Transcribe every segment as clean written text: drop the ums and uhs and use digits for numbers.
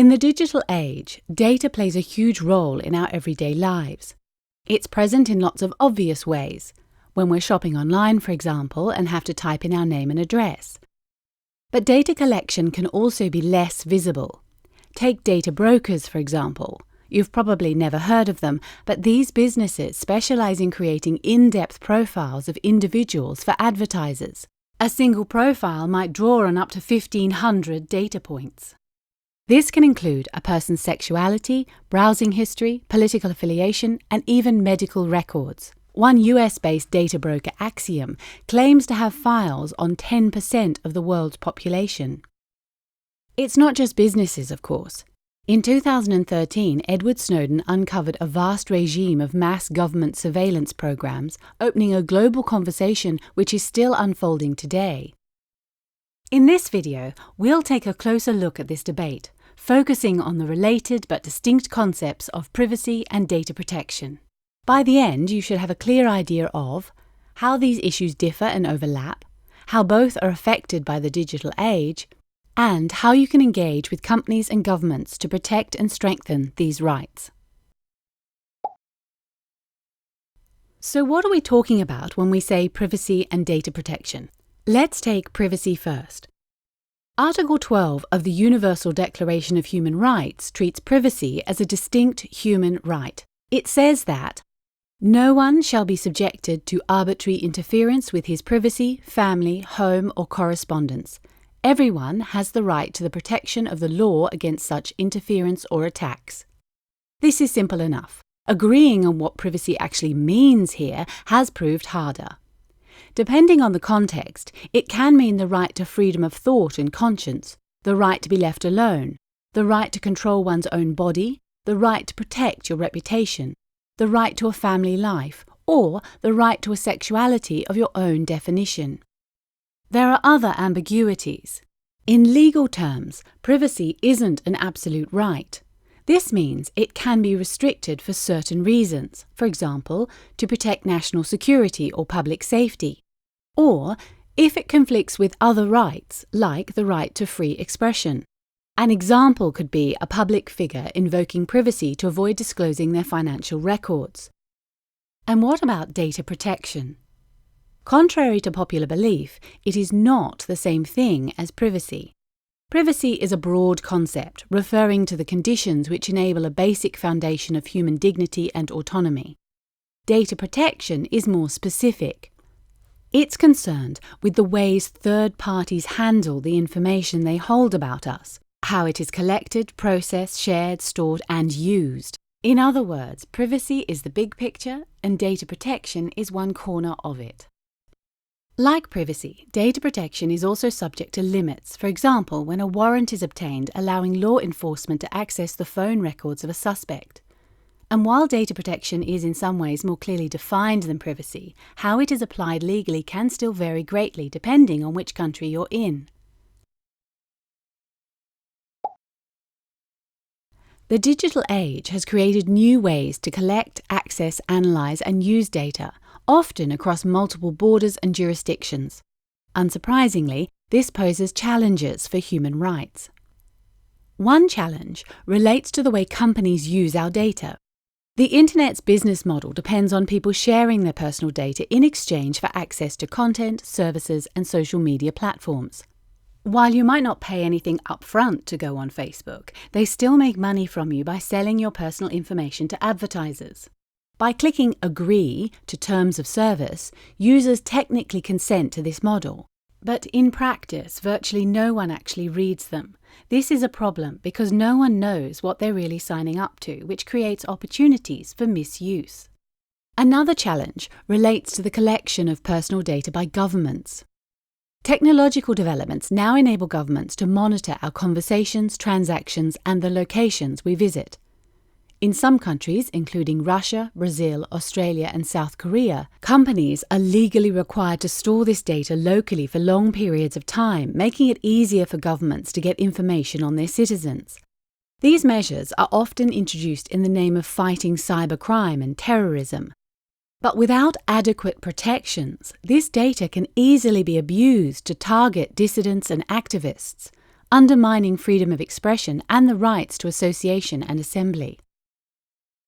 In the digital age, data plays a huge role in our everyday lives. It's present in lots of obvious ways, when we're shopping online, for example, and have to type in our name and address. But data collection can also be less visible. Take data brokers, for example. You've probably never heard of them, but these businesses specialize in creating in-depth profiles of individuals for advertisers. A single profile might draw on up to 1,500 data points. This can include a person's sexuality, browsing history, political affiliation, and even medical records. One US-based data broker, Axiom, claims to have files on 10% of the world's population. It's not just businesses, of course. In 2013, Edward Snowden uncovered a vast regime of mass government surveillance programs, opening a global conversation which is still unfolding today. In this video, we'll take a closer look at this debate, focusing on the related but distinct concepts of privacy and data protection. By the end, you should have a clear idea of how these issues differ and overlap, how both are affected by the digital age, and how you can engage with companies and governments to protect and strengthen these rights. So what are we talking about when we say privacy and data protection? Let's take privacy first. Article 12 of the Universal Declaration of Human Rights treats privacy as a distinct human right. It says that no one shall be subjected to arbitrary interference with his privacy, family, home, or correspondence. Everyone has the right to the protection of the law against such interference or attacks. This is simple enough. Agreeing on what privacy actually means here has proved harder. Depending on the context, it can mean the right to freedom of thought and conscience, the right to be left alone, the right to control one's own body, the right to protect your reputation, the right to a family life, or the right to a sexuality of your own definition. There are other ambiguities. In legal terms, privacy isn't an absolute right. This means it can be restricted for certain reasons, for example, to protect national security or public safety, or if it conflicts with other rights, like the right to free expression. An example could be a public figure invoking privacy to avoid disclosing their financial records. And what about data protection? Contrary to popular belief, it is not the same thing as privacy. Privacy is a broad concept, referring to the conditions which enable a basic foundation of human dignity and autonomy. Data protection is more specific. It's concerned with the ways third parties handle the information they hold about us, how it is collected, processed, shared, stored, and used. In other words, privacy is the big picture, and data protection is one corner of it. Like privacy, data protection is also subject to limits. For example, when a warrant is obtained allowing law enforcement to access the phone records of a suspect. And while data protection is in some ways more clearly defined than privacy, how it is applied legally can still vary greatly depending on which country you're in. The digital age has created new ways to collect, access, analyze, and use data, often across multiple borders and jurisdictions. Unsurprisingly, this poses challenges for human rights. One challenge relates to the way companies use our data. The Internet's business model depends on people sharing their personal data in exchange for access to content, services, and social media platforms. While you might not pay anything upfront to go on Facebook, they still make money from you by selling your personal information to advertisers. By clicking Agree to Terms of Service, users technically consent to this model. But in practice, virtually no one actually reads them. This is a problem because no one knows what they're really signing up to, which creates opportunities for misuse. Another challenge relates to the collection of personal data by governments. Technological developments now enable governments to monitor our conversations, transactions, and the locations we visit. In some countries, including Russia, Brazil, Australia, and South Korea, companies are legally required to store this data locally for long periods of time, making it easier for governments to get information on their citizens. These measures are often introduced in the name of fighting cybercrime and terrorism. But without adequate protections, this data can easily be abused to target dissidents and activists. undermining freedom of expression and the rights to association and assembly.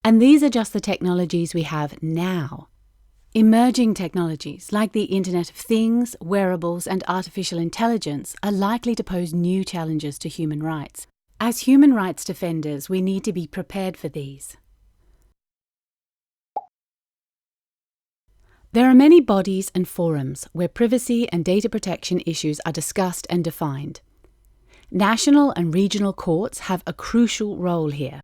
And these are just the technologies we have now. Emerging technologies like the Internet of Things, wearables, and artificial intelligence are likely to pose new challenges to human rights. As human rights defenders, we need to be prepared for these. There are many bodies and forums where privacy and data protection issues are discussed and defined. National and regional courts have a crucial role here.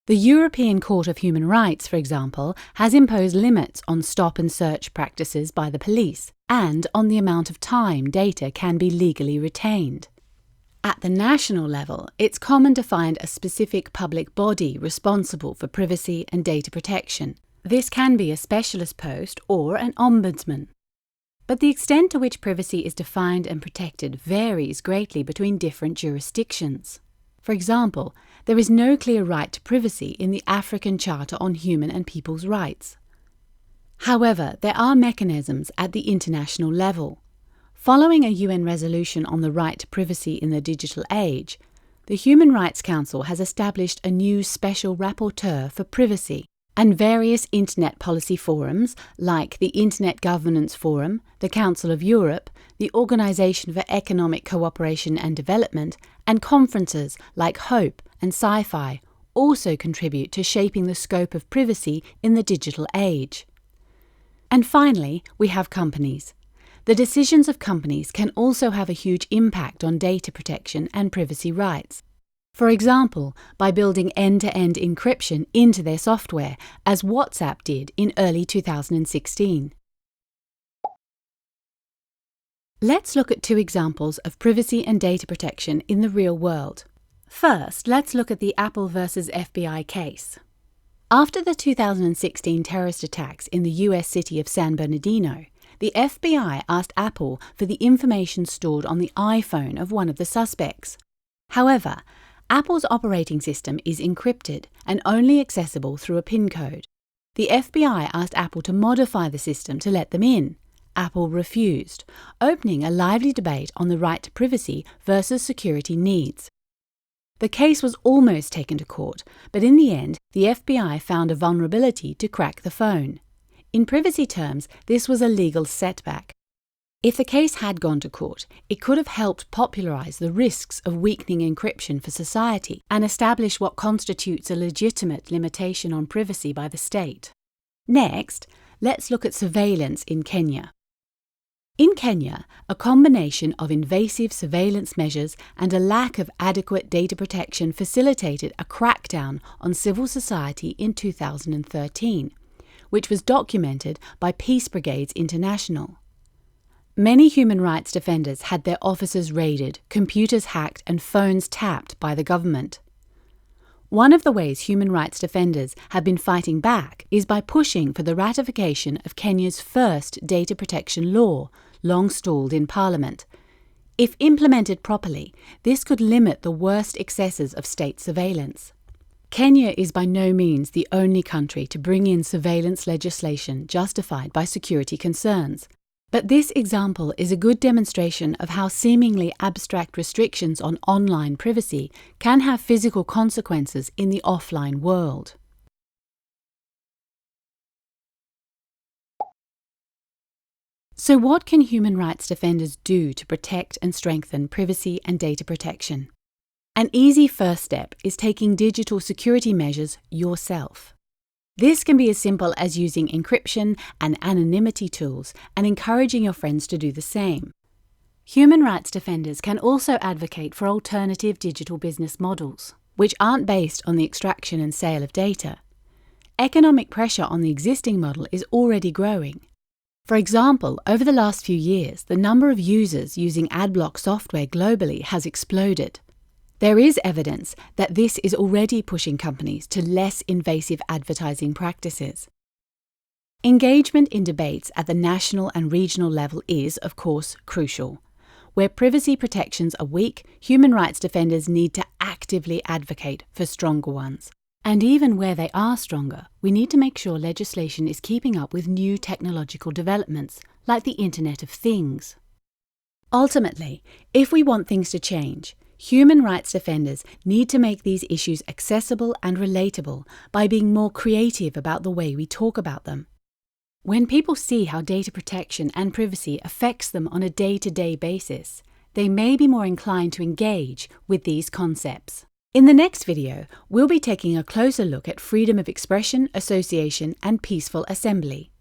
The European Court of Human Rights, for example, has imposed limits on stop and search practices by the police and on the amount of time data can be legally retained. At the national level, it's common to find a specific public body responsible for privacy and data protection. This can be a specialist post or an ombudsman. But the extent to which privacy is defined and protected varies greatly between different jurisdictions. For example, there is no clear right to privacy in the African Charter on Human and People's Rights. However, there are mechanisms at the international level. Following a UN resolution on the right to privacy in the digital age, the Human Rights Council has established a new special rapporteur for privacy, and various Internet policy forums like the Internet Governance Forum, the Council of Europe, the Organisation for Economic Cooperation and Development, and conferences like HOPE and Sci-Fi also contribute to shaping the scope of privacy in the digital age. And finally, we have companies. The decisions of companies can also have a huge impact on data protection and privacy rights. For example, by building end-to-end encryption into their software, as WhatsApp did in early 2016. Let's look at two examples of privacy and data protection in the real world. First, let's look at the Apple versus FBI case. After the 2016 terrorist attacks in the US city of San Bernardino, the FBI asked Apple for the information stored on the iPhone of one of the suspects. However, Apple's operating system is encrypted and only accessible through a PIN code. The FBI asked Apple to modify the system to let them in. Apple refused, opening a lively debate on the right to privacy versus security needs. The case was almost taken to court, but in the end, the FBI found a vulnerability to crack the phone. In privacy terms, this was a legal setback. If the case had gone to court, it could have helped popularize the risks of weakening encryption for society and establish what constitutes a legitimate limitation on privacy by the state. Next, let's look at surveillance in Kenya. In Kenya, a combination of invasive surveillance measures and a lack of adequate data protection facilitated a crackdown on civil society in 2013, which was documented by Peace Brigades International. Many human rights defenders had their offices raided, computers hacked, and phones tapped by the government. One of the ways human rights defenders have been fighting back is by pushing for the ratification of Kenya's first data protection law, long stalled in Parliament. If implemented properly, this could limit the worst excesses of state surveillance. Kenya is by no means the only country to bring in surveillance legislation justified by security concerns. But this example is a good demonstration of how seemingly abstract restrictions on online privacy can have physical consequences in the offline world. So what can human rights defenders do to protect and strengthen privacy and data protection? An easy first step is taking digital security measures yourself. This can be as simple as using encryption and anonymity tools and encouraging your friends to do the same. Human rights defenders can also advocate for alternative digital business models, which aren't based on the extraction and sale of data. Economic pressure on the existing model is already growing. For example, over the last few years, the number of users using adblock software globally has exploded. There is evidence that this is already pushing companies to less invasive advertising practices. Engagement in debates at the national and regional level is, of course, crucial. Where privacy protections are weak, human rights defenders need to actively advocate for stronger ones. And even where they are stronger, we need to make sure legislation is keeping up with new technological developments, like the Internet of Things. Ultimately, if we want things to change, Human rights defenders need to make these issues accessible and relatable by being more creative about the way we talk about them. When people see how data protection and privacy affects them on a day-to-day basis, they may be more inclined to engage with these concepts. In the next video, we'll be taking a closer look at freedom of expression, association, and peaceful assembly.